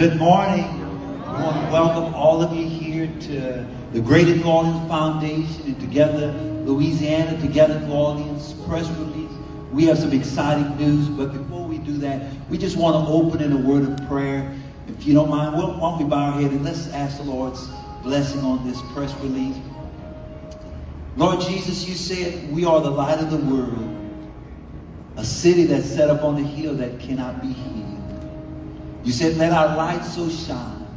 Good morning. I want to welcome all of you here to the Greater New Orleans Foundation and Together Louisiana, Together New Orleans press release. We have some exciting news, but before we do that, we just want to open in a word of prayer. If you don't mind, why don't we bow our head and let's ask the Lord's blessing on this press release. Lord Jesus, you said we are the light of the world, a city that's set up on the hill that cannot be hid. You said, let our light so shine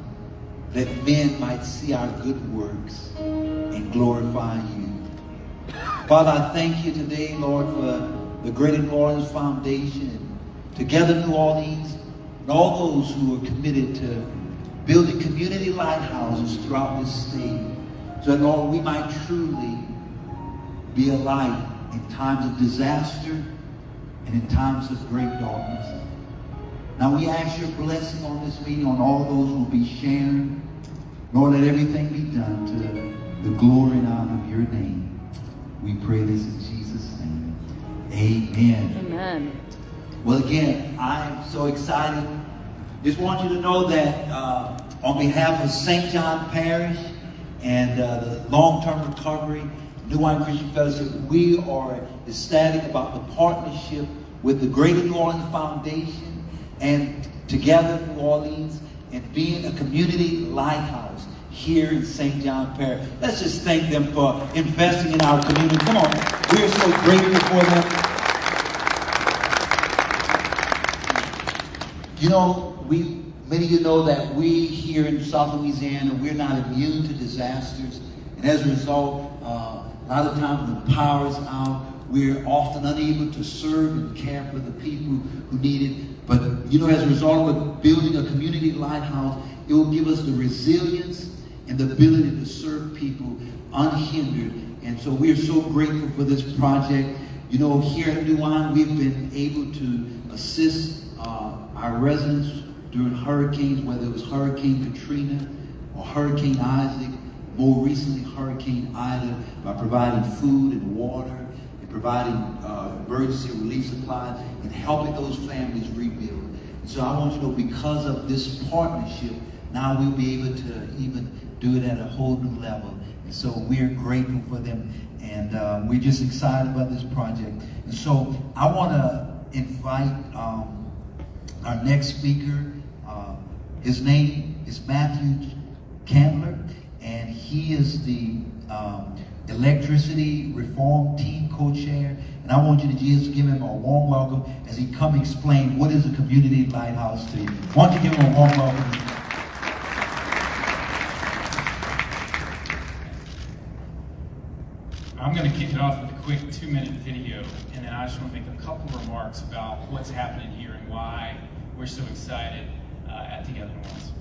that men might see our good works and glorify you. Father, I thank you today, Lord, for the Greater New Orleans Foundation and Together New Orleans and all those who are committed to building community lighthouses throughout this state so that, Lord, we might truly be a light in times of disaster and in times of great darkness. Now we ask your blessing on this meeting, on all those who will be sharing. Lord, let everything be done to the glory and honor of your name. We pray this in Jesus' name. Amen. Amen. Well, again, I'm so excited. Just want you to know that on behalf of St. John Parish and the long-term recovery, New Wine Christian Fellowship, we are ecstatic about the partnership with the Greater New Orleans Foundation and Together New Orleans and being a community lighthouse here in St. John Parish. Let's just thank them for investing in our community. Come on, we're so grateful for them. You know, many of you know that we here in South Louisiana, we're not immune to disasters. And as a result, a lot of times when the power is out, we're often unable to serve and care for the people who need it. But, you know, as a result of building a community lighthouse, it will give us the resilience and the ability to serve people unhindered. And so we're so grateful for this project. You know, here at New Wine, we've been able to assist our residents during hurricanes, whether it was Hurricane Katrina or Hurricane Isaac, more recently Hurricane Ida, by providing food and water, providing emergency relief supplies, and helping those families rebuild. And so I want you to know, because of this partnership, now we'll be able to even do it at a whole new level. And so we're grateful for them, and we're just excited about this project. And so I want to invite our next speaker. His name is Matthew Candler, and he is the Electricity Reform Team Co-Chair. And I want you to just give him a warm welcome as he come explain what is a community lighthouse to you. Why don't you give him a warm welcome? I'm going to kick it off with a quick 2-minute video, and then I just want to make a couple remarks about what's happening here and why we're so excited at Together New Orleans.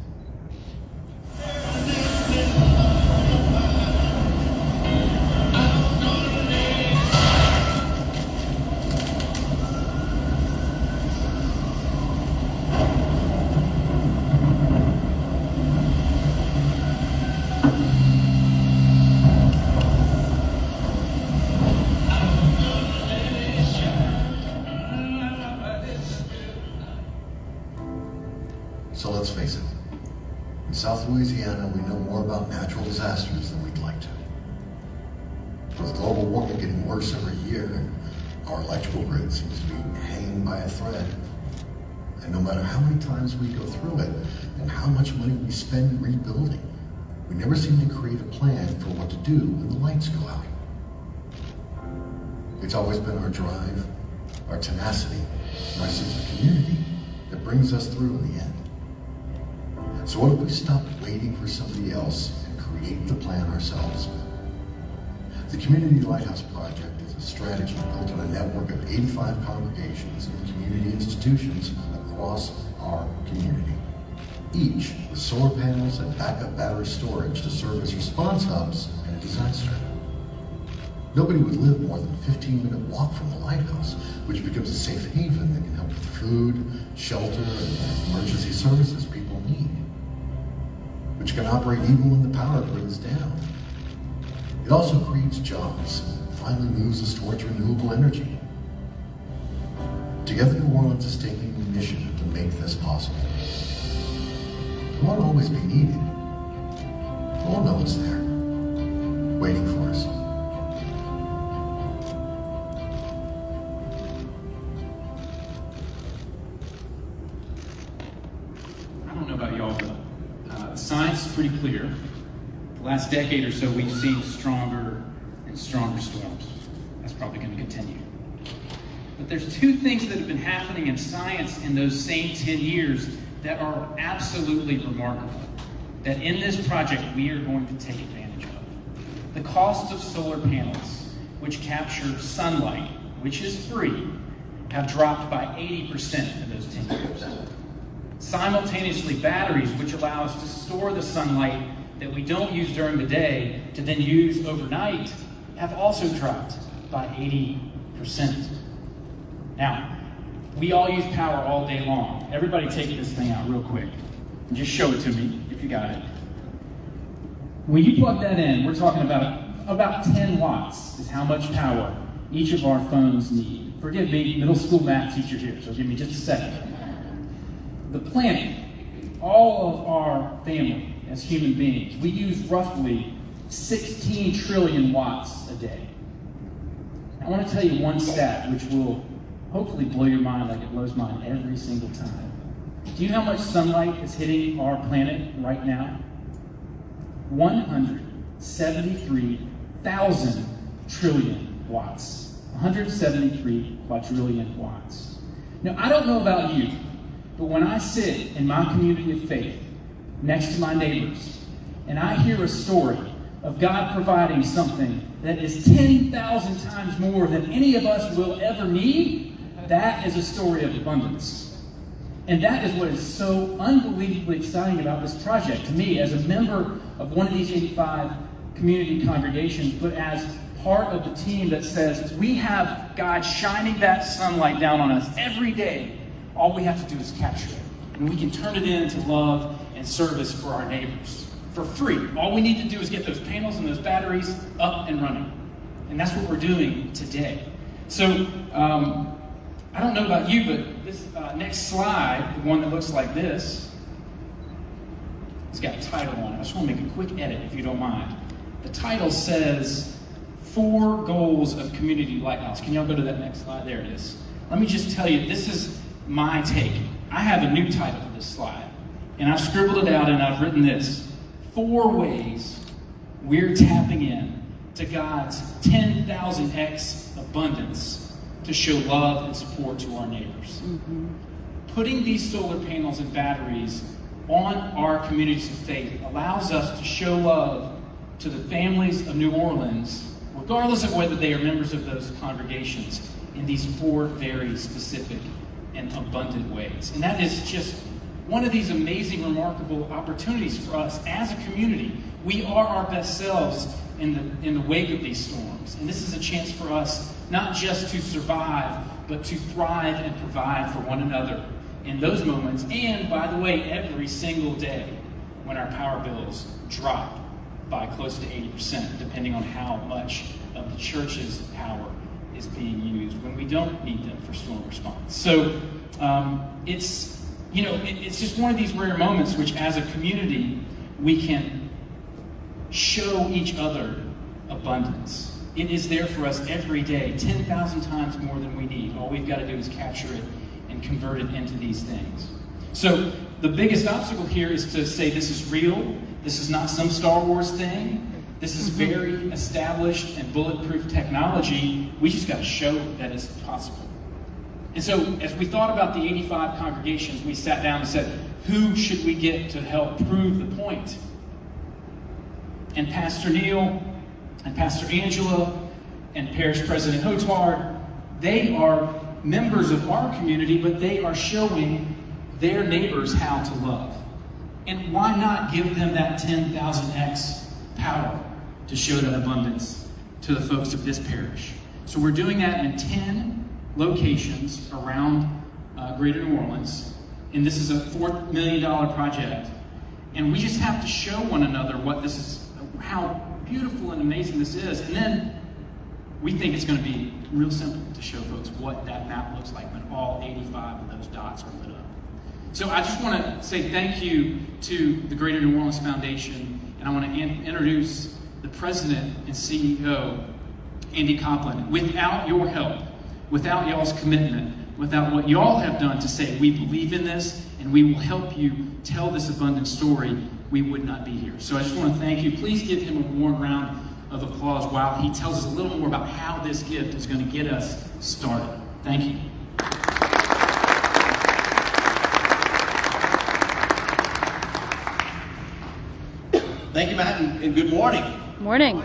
So let's face it, in South Louisiana, we know more about natural disasters than we'd like to. With global warming getting worse every year, our electrical grid seems to be hanging by a thread. And no matter how many times we go through it and how much money we spend rebuilding, we never seem to create a plan for what to do when the lights go out. It's always been our drive, our tenacity, and our sense of community that brings us through in the end. So what if we stopped waiting for somebody else and create the plan ourselves? The Community Lighthouse Project is a strategy built on a network of 85 congregations and community institutions across our community, each with solar panels and backup battery storage to serve as response hubs in a disaster. Nobody would live more than a 15-minute walk from the lighthouse, which becomes a safe haven that can help with food, shelter, and emergency services people need, which can operate even when the power goes down. It also creates jobs, finally moves us towards renewable energy. Together New Orleans is taking the initiative to make this possible. won't always be needed. We'll know it's there, waiting for us. I don't know about y'all, but the science is pretty clear. The last decade or so, we've seen stronger and stronger storms. That's probably going to continue. But there's two things that have been happening in science in those same 10 years that are absolutely remarkable, that in this project we are going to take advantage of. The cost of solar panels, which capture sunlight, which is free, have dropped by 80% in those 10 years. Simultaneously, batteries, which allow us to store the sunlight that we don't use during the day to then use overnight, have also dropped by 80%. Now, we all use power all day long. Everybody take this thing out real quick and just show it to me if you got it. When you plug that in, we're talking about 10 watts is how much power each of our phones need. Forgive me, middle school math teacher here, so give me just a second. The planet, all of our family as human beings, we use roughly 16 trillion watts a day. I want to tell you one stat which will hopefully blow your mind like it blows mine every single time. Do you know how much sunlight is hitting our planet right now? 173,000 trillion watts. 173 quadrillion watts. Now, I don't know about you, but when I sit in my community of faith next to my neighbors and I hear a story of God providing something that is 10,000 times more than any of us will ever need, that is a story of abundance. And that is what is so unbelievably exciting about this project to me as a member of one of these 85 community congregations, but as part of the team that says we have God shining that sunlight down on us every day. All we have to do is capture it. And we can turn it into love and service for our neighbors for free. All we need to do is get those panels and those batteries up and running. And that's what we're doing today. So, I don't know about you, but this next slide, the one that looks like this, it's got a title on it. I just want to make a quick edit, if you don't mind. The title says, 4 Goals of Community Lighthouse. Can y'all go to that next slide? There it is. Let me just tell you, this is my take. I have a new title for this slide, and I've scribbled it out and I've written this. 4 ways we're tapping in to God's 10,000x abundance to show love and support to our neighbors. Mm-hmm. Putting these solar panels and batteries on our communities of faith allows us to show love to the families of New Orleans, regardless of whether they are members of those congregations, in these 4 very specific and abundant ways. And that is just one of these amazing, remarkable opportunities for us as a community. We are our best selves in the wake of these storms. And this is a chance for us not just to survive, but to thrive and provide for one another in those moments. And, by the way, every single day when our power bills drop by close to 80%, depending on how much of the church's power is being used when we don't need them for storm response. So it's just one of these rare moments which, as a community, we can show each other abundance. It is there for us every day, 10,000 times more than we need. All we've got to do is capture it and convert it into these things. So the biggest obstacle here is to say this is real. This is not some Star Wars thing. This is very established and bulletproof technology. We just got to show that it's possible. And so as we thought about the 85 congregations, we sat down and said, who should we get to help prove the point? And Pastor Neil and Pastor Angela and Parish President Hotard, they are members of our community, but they are showing their neighbors how to love. And why not give them that 10,000x power to show that abundance to the folks of this parish? So we're doing that in 10 locations around Greater New Orleans. And this is a $4 million project. And we just have to show one another what this is, how beautiful and amazing this is. And then we think it's going to be real simple to show folks what that map looks like when all 85 of those dots are lit up. So I just want to say thank you to the Greater New Orleans Foundation, and I want to introduce the president and CEO, Andy Copeland. Without your help, without y'all's commitment, without what y'all have done to say, we believe in this and we will help you tell this abundant story, we would not be here. So I just want to thank you. Please give him a warm round of applause while he tells us a little more about how this gift is going to get us started. Thank you. Thank you, Matt, and good morning. Morning.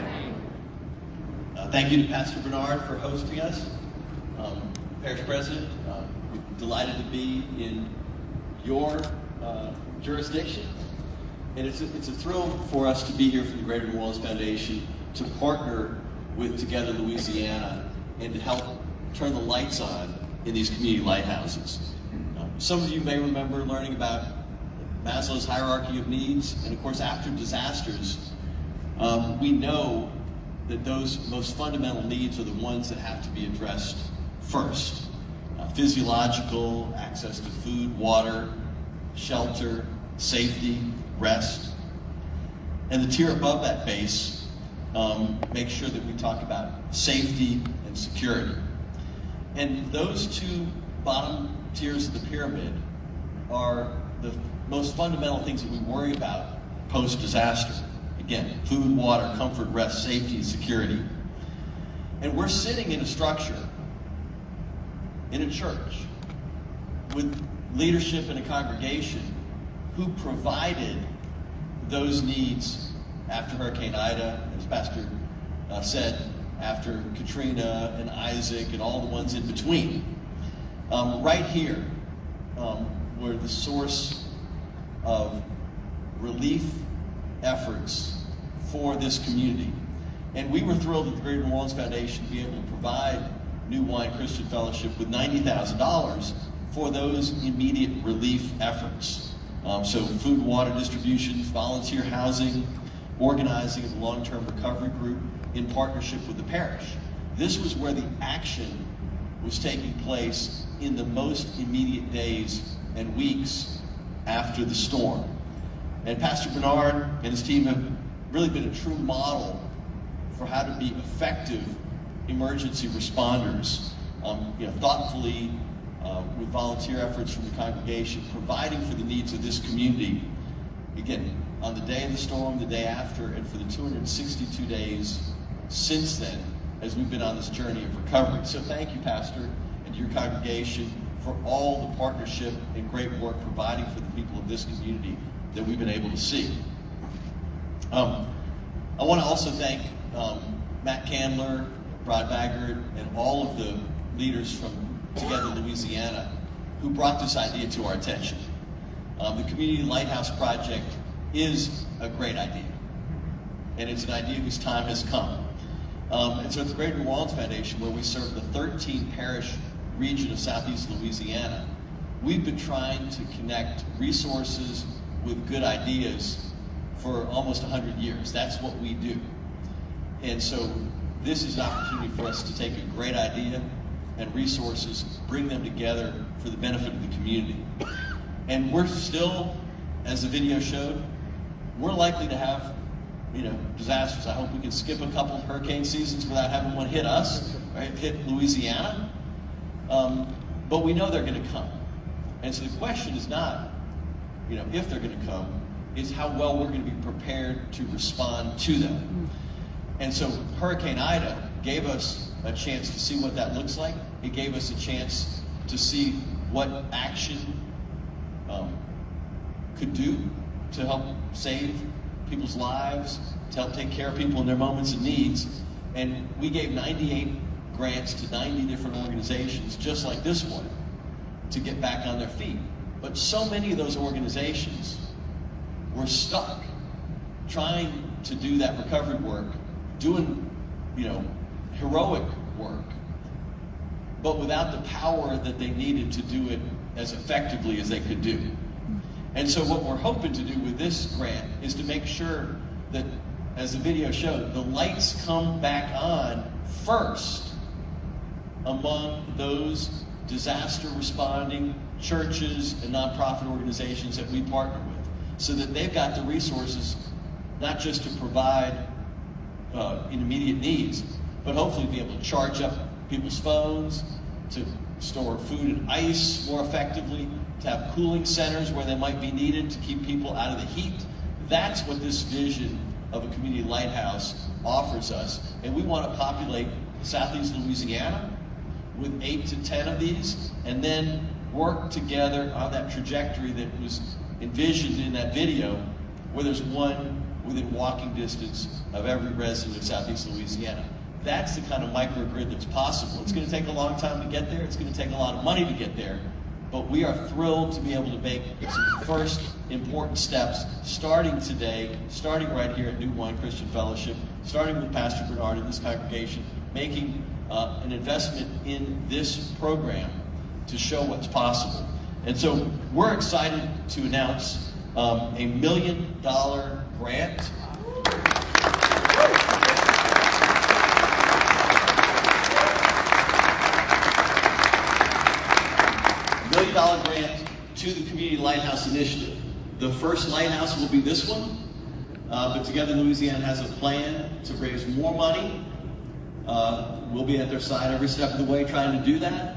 Thank you to Pastor Bernard for hosting us. Parish President, we're delighted to be in your jurisdiction. And it's a thrill for us to be here from the Greater New Orleans Foundation to partner with Together Louisiana and to help turn the lights on in these community lighthouses. Some of you may remember learning about Maslow's hierarchy of needs, and of course after disasters, we know that those most fundamental needs are the ones that have to be addressed first. Physiological, access to food, water, shelter, safety, rest. And the tier above that base makes sure that we talk about safety and security. And those two bottom tiers of the pyramid are the most fundamental things that we worry about post-disaster. Again, food, water, comfort, rest, safety, and security. And we're sitting in a structure, in a church, with leadership in a congregation who provided those needs after Hurricane Ida, as Pastor said, after Katrina and Isaac and all the ones in between. Right here, were the source of relief efforts for this community. And we were thrilled at the Greater New Orleans Foundation to be able to provide New Wine Christian Fellowship with $90,000 for those immediate relief efforts. So food, water distributions, volunteer housing, organizing of the long-term recovery group in partnership with the parish. This was where the action was taking place in the most immediate days and weeks after the storm. And Pastor Bernard and his team have really been a true model for how to be effective emergency responders, thoughtfully with volunteer efforts from the congregation, providing for the needs of this community, again, on the day of the storm, the day after, and for the 262 days since then, as we've been on this journey of recovery. So thank you, Pastor, and your congregation for all the partnership and great work providing for the people of this community that we've been able to see. I want to also thank Matt Candler, Rod Baggert, and all of the leaders from Together Louisiana who brought this idea to our attention. The Community Lighthouse project is a great idea, and it's an idea whose time has come. And so at the Greater New Orleans Foundation, where we serve the 13 parish region of Southeast Louisiana, we've been trying to connect resources with good ideas for almost 100 years. That's what we do. And so this is an opportunity for us to take a great idea and resources, bring them together for the benefit of the community. And we're still, as the video showed, we're likely to have disasters. I hope we can skip a couple of hurricane seasons without having one hit us, right? Hit Louisiana. But we know they're going to come. And so the question is not, if they're going to come, is how well we're going to be prepared to respond to them. And so Hurricane Ida gave us a chance to see what that looks like. It gave us a chance to see what action could do to help save people's lives, to help take care of people in their moments of needs. And we gave 98 grants to 90 different organizations, just like this one, to get back on their feet. But so many of those organizations were stuck trying to do that recovery work, doing, heroic work, but without the power that they needed to do it as effectively as they could do. And so what we're hoping to do with this grant is to make sure that, as the video showed, the lights come back on first among those disaster responding, churches and nonprofit organizations that we partner with, so that they've got the resources not just to provide in immediate needs, but hopefully be able to charge up people's phones, to store food and ice more effectively, to have cooling centers where they might be needed to keep people out of the heat. That's what this vision of a community lighthouse offers us. And we want to populate Southeast Louisiana with 8 to 10 of these, and then work together on that trajectory that was envisioned in that video, where there's one within walking distance of every resident of Southeast Louisiana. That's the kind of microgrid that's possible. It's going to take a long time to get there. It's going to take a lot of money to get there. But we are thrilled to be able to make some first important steps, starting today, starting right here at New Wine Christian Fellowship, starting with Pastor Bernard and this congregation, making an investment in this program to show what's possible. And so we're excited to announce a $1 million grant. $1 million grant to the Community Lighthouse Initiative. The first lighthouse will be this one, but Together Louisiana has a plan to raise more money. We'll be at their side every step of the way trying to do that,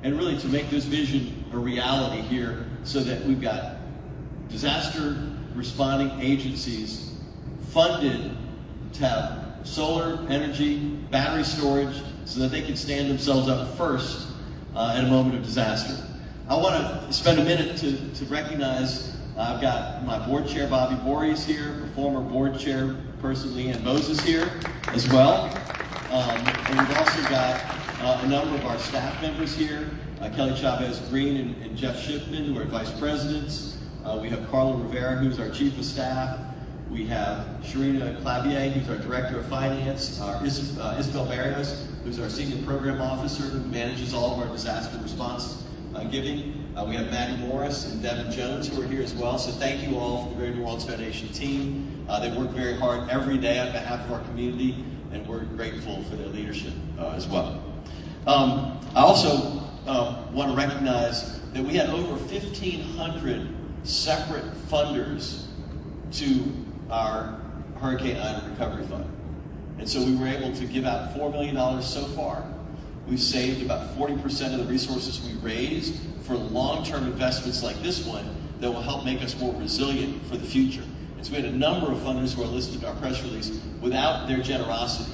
and really to make this vision a reality here, so that we've got disaster responding agencies funded to have solar energy, battery storage, so that they can stand themselves up first at a moment of disaster. I want to spend a minute to recognize, I've got my board chair, Bobby Borries, here, the former board chair person, Pierre Moses, here as well. And we've also got a number of our staff members here, Kelly Chavez-Green and Jeff Schiffman, who are vice presidents. We have Carla Rivera, who's our chief of staff. We have Sharina Clavier, who's our director of finance. Isabel Barrios, who's our senior program officer, who manages all of our disaster response giving. We have Maddie Morris and Devin Jones, who are here as well. So thank you all for the Greater New Orleans Foundation team. They work very hard every day on behalf of our community, and we're grateful for their leadership as well. I also want to recognize that we had over 1,500 separate funders to our Hurricane Ida Recovery Fund. And so we were able to give out $4 million so far. We've saved about 40% of the resources we raised for long-term investments like this one that will help make us more resilient for the future. And so we had a number of funders who are listed in our press release. Without their generosity,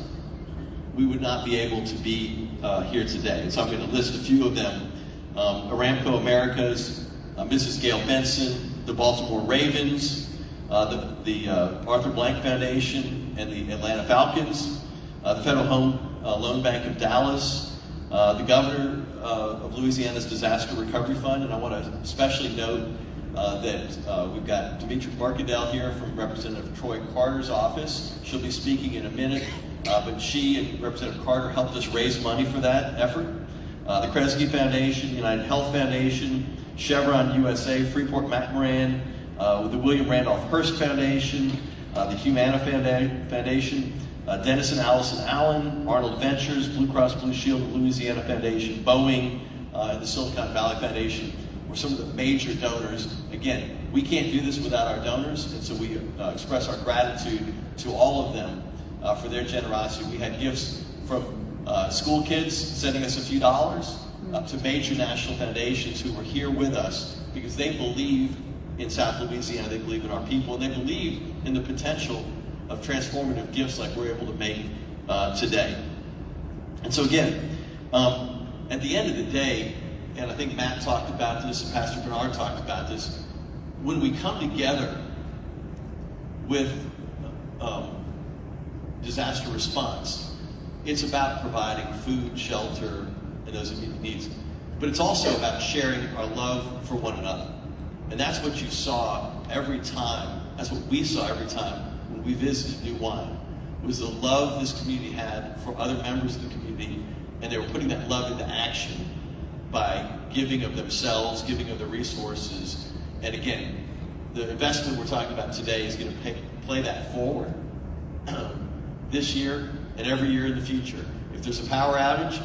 we would not be able to be here today. And so I'm going to list a few of them. Aramco Americas, Mrs. Gail Benson, the Baltimore Ravens, the Arthur Blank Foundation and the Atlanta Falcons, the Federal Home Loan Bank of Dallas, the Governor of Louisiana's Disaster Recovery Fund. And I want to especially note that we've got Demetri Markadel here from Representative Troy Carter's office. She'll be speaking in a minute, but she and Representative Carter helped us raise money for that effort. The Kresge Foundation, United Health Foundation, Chevron USA, Freeport McMoran, the William Randolph Hearst Foundation, the Humana Foundation, Dennis and Allison Allen, Arnold Ventures, Blue Cross Blue Shield of Louisiana Foundation, Boeing, and the Silicon Valley Foundation were some of the major donors. Again, we can't do this without our donors, and so we express our gratitude to all of them for their generosity. We had gifts from school kids sending us a few dollars, to major national foundations who were here with us because they believe in South Louisiana, they believe in our people, and they believe in the potential of transformative gifts like we're able to make today. And so again, at the end of the day, and I think Matt talked about this and Pastor Bernard talked about this, when we come together with disaster response, it's about providing food, shelter, and those immediate needs. But it's also about sharing our love for one another. And that's what you saw every time, that's what we saw every time when we visited New Wine, was the love this community had for other members of the community, and they were putting that love into action by giving of themselves, giving of their resources. And again, the investment we're talking about today is going to play that forward this year and every year in the future. If there's a power outage,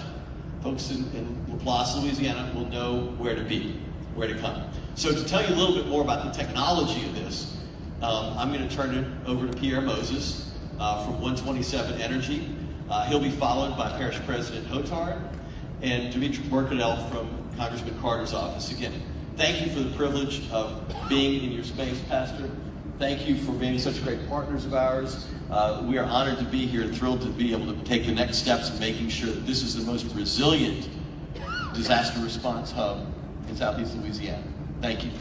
folks in La Place, Louisiana will know where to be. where to come. So to tell you a little bit more about the technology of this, I'm going to turn it over to Pierre Moses from 127 Energy. He'll be followed by Parish President Hotard and Dimitri Mercadel from Congressman Carter's office. Again, thank you for the privilege of being in your space, Pastor. Thank you for being such great partners of ours. We are honored to be here and thrilled to be able to take the next steps in making sure that this is the most resilient disaster response hub in Southeast Louisiana. Thank you.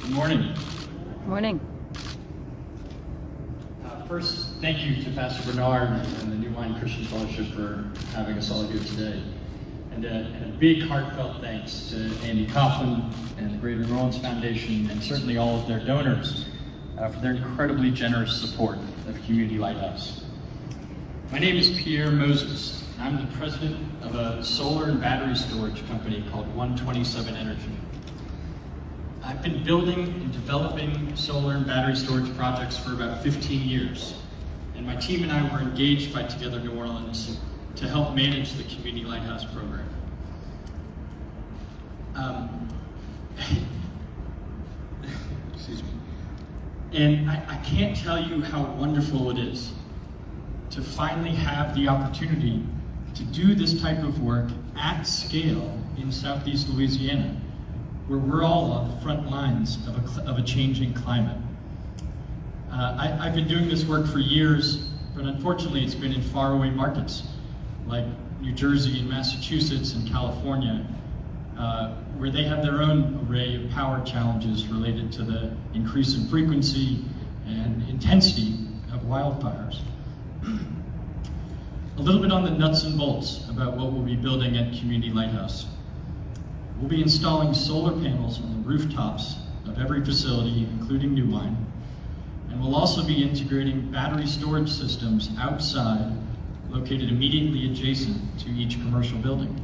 Good morning. Morning. First, thank you to Pastor Bernard and the New Wine Christian Fellowship for having us all here today. And a big heartfelt thanks to Andy Coughlin and the Greater New Orleans Foundation, and certainly all of their donors for their incredibly generous support of Community Lighthouse. My name is Pierre Moses. I'm the president of a solar and battery storage company called 127 Energy. I've been building and developing solar and battery storage projects for about 15 years, and my team and I were engaged by Together New Orleans to help manage the Community Lighthouse program. Excuse me. And I can't tell you how wonderful it is to finally have the opportunity to do this type of work at scale in Southeast Louisiana, where we're all on the front lines of a changing climate. I've been doing this work for years, but unfortunately it's been in faraway markets like New Jersey and Massachusetts and California, where they have their own array of power challenges related to the increase in frequency and intensity of wildfires. A little bit on the nuts and bolts about what we'll be building at Community Lighthouse. We'll be installing solar panels on the rooftops of every facility, including New Wine, and we'll also be integrating battery storage systems outside, located immediately adjacent to each commercial building.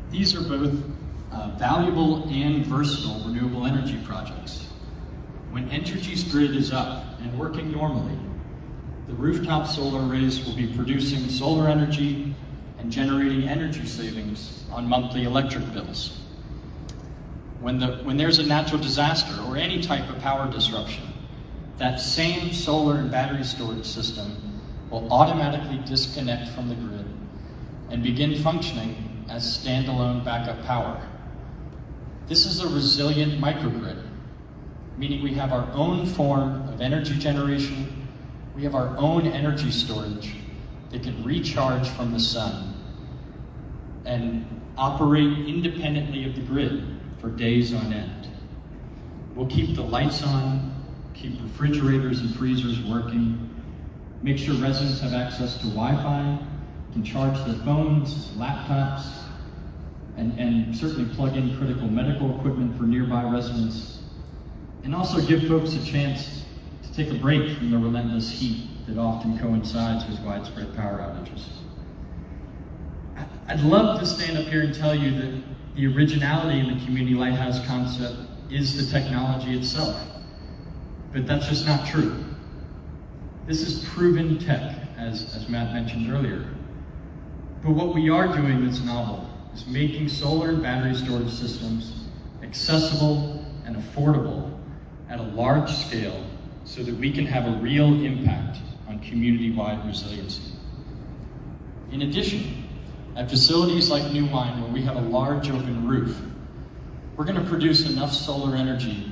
These are both valuable and versatile renewable energy projects. When Entergy's grid is up and working normally, the rooftop solar arrays will be producing solar energy and generating energy savings on monthly electric bills. When there's a natural disaster or any type of power disruption, that same solar and battery storage system will automatically disconnect from the grid and begin functioning as standalone backup power. This is a resilient microgrid, meaning we have our own form of energy generation, we have our own energy storage that can recharge from the sun and operate independently of the grid for days on end. We'll keep the lights on, keep refrigerators and freezers working, make sure residents have access to Wi-Fi, can charge their phones, laptops, and certainly plug in critical medical equipment for nearby residents, and also give folks a chance to take a break from the relentless heat that often coincides with widespread power outages. I'd love to stand up here and tell you that the originality in the Community Lighthouse concept is the technology itself, but that's just not true. This is proven tech, as Matt mentioned earlier. But what we are doing that's novel is making solar and battery storage systems accessible and affordable at a large scale so that we can have a real impact on community-wide resiliency. In addition, at facilities like New Wine, where we have a large open roof, we're going to produce enough solar energy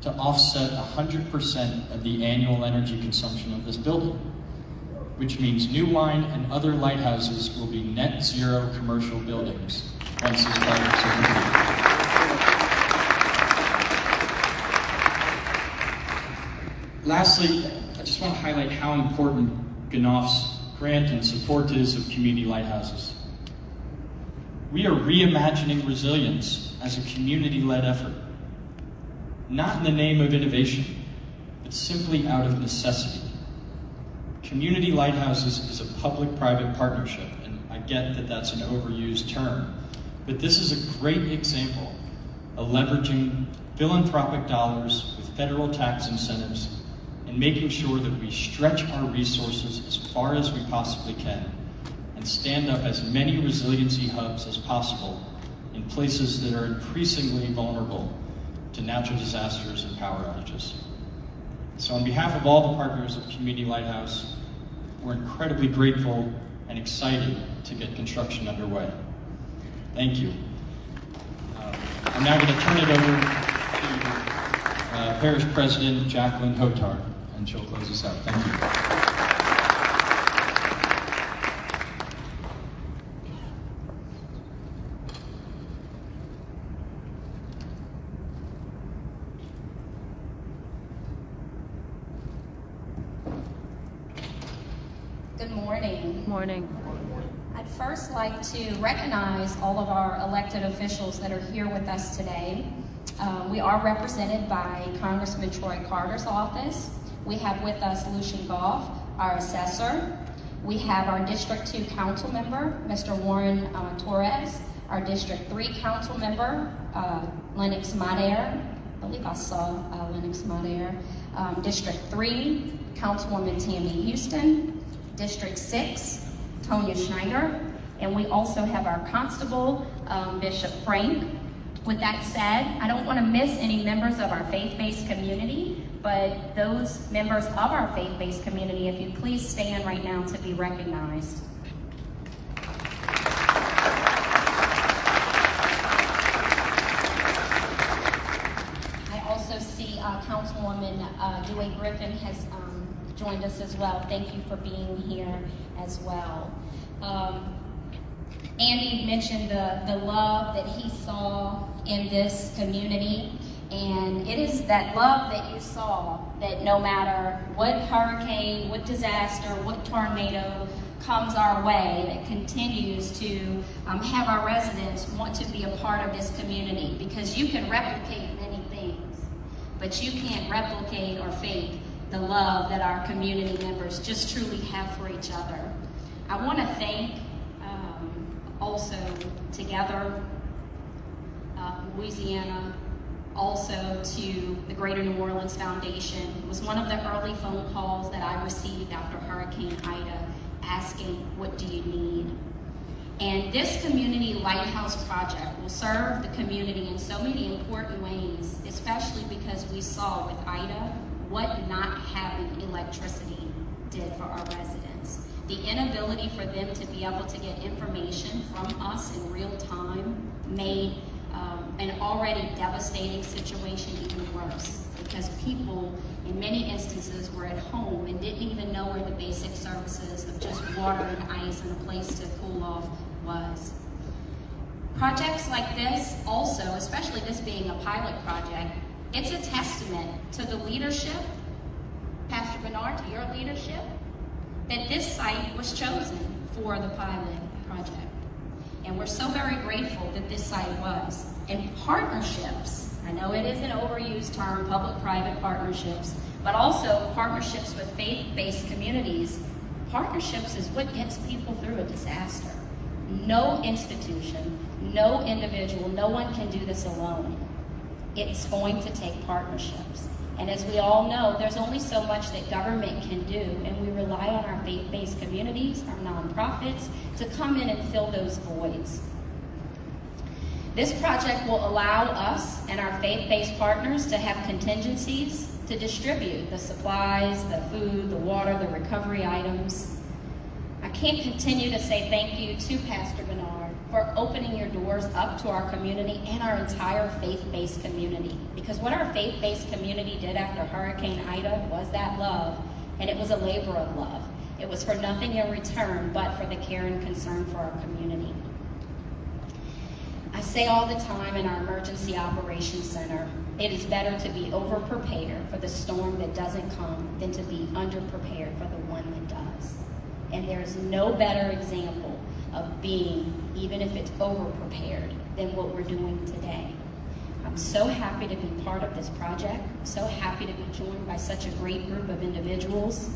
to offset 100% of the annual energy consumption of this building, which means New Wine and other lighthouses will be net zero commercial buildings once this project is complete. Lastly, I just want to highlight how important GNOF's grant and support is of community lighthouses. We are reimagining resilience as a community-led effort, not in the name of innovation, but simply out of necessity. Community Lighthouses is a public-private partnership, and I get that that's an overused term, but this is a great example of leveraging philanthropic dollars with federal tax incentives and making sure that we stretch our resources as far as we possibly can and stand up as many resiliency hubs as possible in places that are increasingly vulnerable to natural disasters and power outages. So on behalf of all the partners of Community Lighthouse, we're incredibly grateful and excited to get construction underway. Thank you. I'm now going to turn it over to Parish President Jacqueline Hotar, and she'll close us out. Thank you. Good morning. Morning. I'd first like to recognize all of our elected officials that are here with us today. We are represented by Congressman Troy Carter's office. We have with us Lucian Goff, our assessor. We have our District 2 council member, Mr. Warren Torres, our District 3 council member, Lennox Madair. I believe I saw Lennox Madair. District 3, Councilwoman Tammy Houston. District 6, Tonya Schneider, and we also have our constable, Bishop Frank. With that said, I don't want to miss any members of our faith-based community, but those members of our faith-based community, if you please stand right now to be recognized. I also see Councilwoman Dewey Griffin has joined us as well. Thank you for being here as well. Andy mentioned the love that he saw in this community, and it is that love that you saw that no matter what hurricane, what disaster, what tornado comes our way, that continues to have our residents want to be a part of this community, because you can replicate many things, but you can't replicate or fake the love that our community members just truly have for each other. I want to thank also together Louisiana, also to the Greater New Orleans Foundation. It was one of the early phone calls that I received after Hurricane Ida asking, what do you need? And this Community Lighthouse project will serve the community in so many important ways, especially because we saw with Ida what not having electricity did for our residents. The inability for them to be able to get information from us in real time made an already devastating situation even worse, because people in many instances were at home and didn't even know where the basic services of just water and ice and a place to cool off was. Projects like this also, especially this being a pilot project, it's a testament to the leadership, Pastor Bernard, to your leadership, that this site was chosen for the pilot project. And we're so very grateful that this site was. And partnerships, I know it is an overused term, public-private partnerships, but also partnerships with faith-based communities. Partnerships is what gets people through a disaster. No institution, no individual, no one can do this alone. It's going to take partnerships. And as we all know, there's only so much that government can do, and we rely on our faith-based communities, our nonprofits, to come in and fill those voids. This project will allow us and our faith-based partners to have contingencies to distribute the supplies, the food, the water, the recovery items. I can't continue to say thank you to Pastor Bernard for opening your doors up to our community and our entire faith-based community. Because what our faith-based community did after Hurricane Ida was that love, and it was a labor of love. It was for nothing in return but for the care and concern for our community. I say all the time in our Emergency Operations Center, it is better to be over-prepared for the storm that doesn't come than to be under-prepared for the one that does. And there's no better example of being, even if it's over-prepared, than what we're doing today. I'm so happy to be part of this project. I'm so happy to be joined by such a great group of individuals.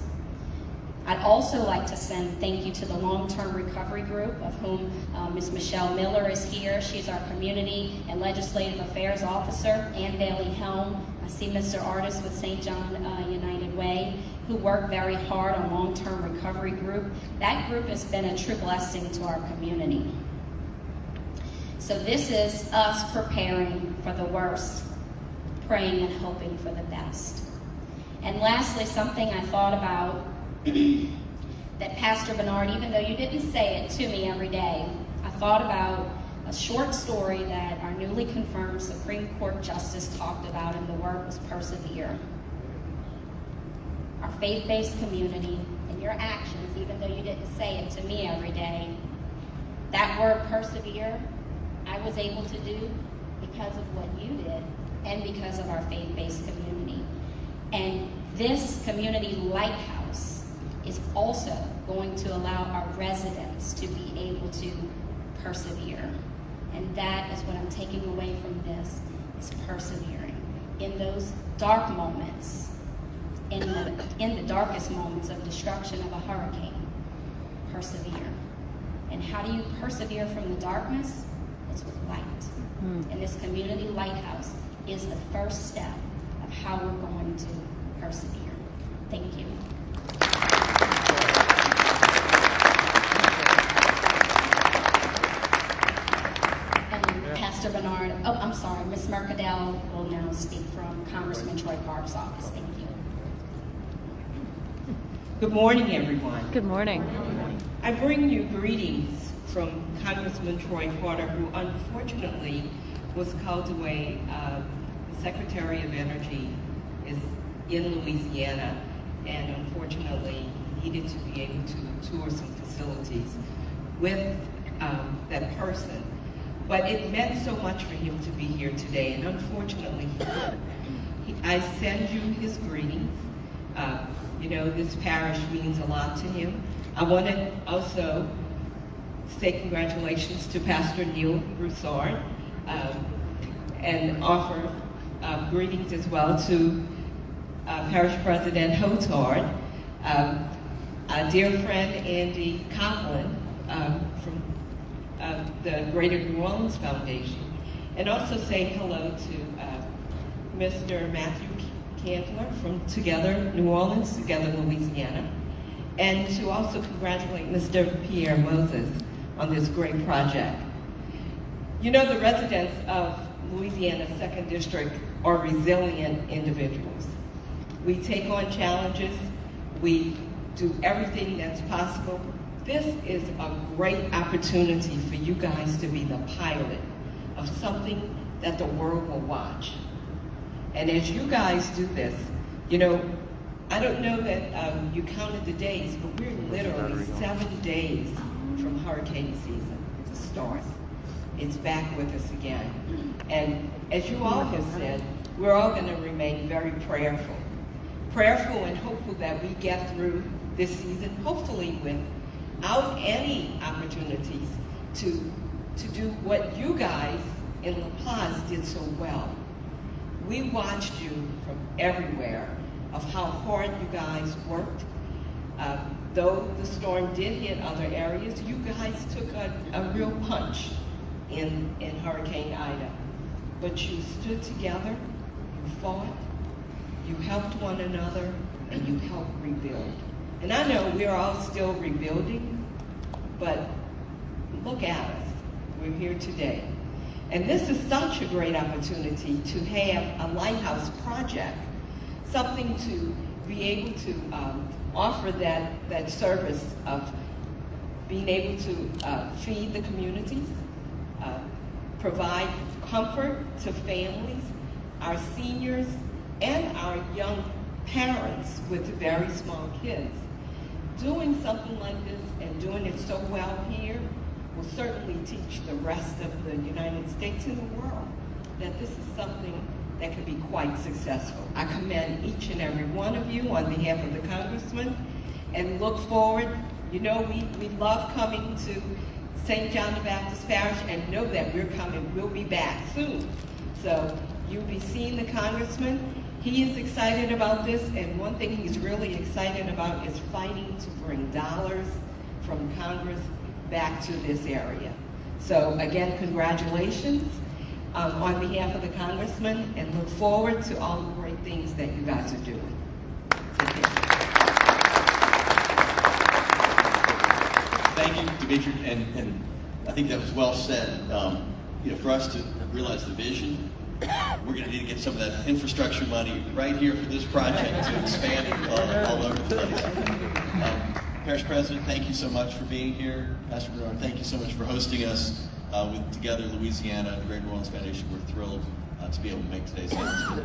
I'd also like to send thank you to the long-term recovery group, of whom Ms. Michelle Miller is here. She's our Community and Legislative Affairs Officer. Ann Bailey Helm. I see Mr. Artis with St. John United Way, who work very hard on long-term recovery group. That group has been a true blessing to our community. So this is us preparing for the worst, praying and hoping for the best. And lastly, something I thought about that Pastor Bernard, even though you didn't say it to me every day, I thought about a short story that our newly confirmed Supreme Court Justice talked about, and the word was persevere. Our faith-based community and your actions, even though you didn't say it to me every day, that word persevere, I was able to do because of what you did and because of our faith-based community. And this Community Lighthouse is also going to allow our residents to be able to persevere. And that is what I'm taking away from this, is persevering. In those dark moments, in the darkest moments of destruction of a hurricane, persevere. And how do you persevere from the darkness? It's with light. And this Community Lighthouse is the first step of how we're going to persevere. Thank you. And Pastor Bernard, oh, I'm sorry, Ms. Mercadale will now speak from Congressman Troy Clark's office. Thank you. Good morning, everyone. Good morning. I bring you greetings from Congressman Troy Carter, who unfortunately was called away. The Secretary of Energy is in Louisiana, and unfortunately he needed to be able to tour some facilities with that person. But it meant so much for him to be here today, and unfortunately he couldn't. I send you his greetings. You know, this parish means a lot to him. I want to also say congratulations to Pastor Neil Broussard and offer greetings as well to Parish President Hotard, our dear friend Andy Coughlin from the Greater New Orleans Foundation, and also say hello to Mr. Matthew Candler from Together New Orleans, Together Louisiana, and to also congratulate Mr. Pierre Moses on this great project. You know, the residents of Louisiana's 2nd District are resilient individuals. We take on challenges, we do everything that's possible. This is a great opportunity for you guys to be the pilot of something that the world will watch. And as you guys do this, you know, I don't know that you counted the days, but we're literally 7 days from hurricane season to start. It's back with us again. And as you all have said, we're all going to remain very prayerful. Prayerful and hopeful that we get through this season, hopefully without any opportunities to do what you guys in La Paz did so well. We watched you from everywhere of how hard you guys worked. Though the storm did hit other areas, you guys took a real punch in Hurricane Ida. But you stood together, you fought, you helped one another, and you helped rebuild. And I know we're all still rebuilding, but look at us. We're here today. And this is such a great opportunity to have a lighthouse project, something to be able to offer that service of being able to feed the communities, provide comfort to families, our seniors, and our young parents with very small kids. Doing something like this and doing it so well here will certainly teach the rest of the United States and the world that this is something that can be quite successful. I commend each and every one of you on behalf of the Congressman and look forward. You know, we love coming to St. John the Baptist Parish and know that we're coming. We'll be back soon. So you'll be seeing the Congressman he is excited about this, and one thing he's really excited about is fighting to bring dollars from Congress back to this area. So again, congratulations on behalf of the Congressman, and look forward to all the great things that you guys are doing. Take care. Thank you, Dimitri, and I think that was well said. For us to realize the vision, we're going to need to get some of that infrastructure money right here for this project to expand it all over the place. Parish President, thank you so much for being here. Pastor Bernard, thank you so much for hosting us with Together Louisiana and the Great New Orleans Foundation. We're thrilled to be able to make today's announcement.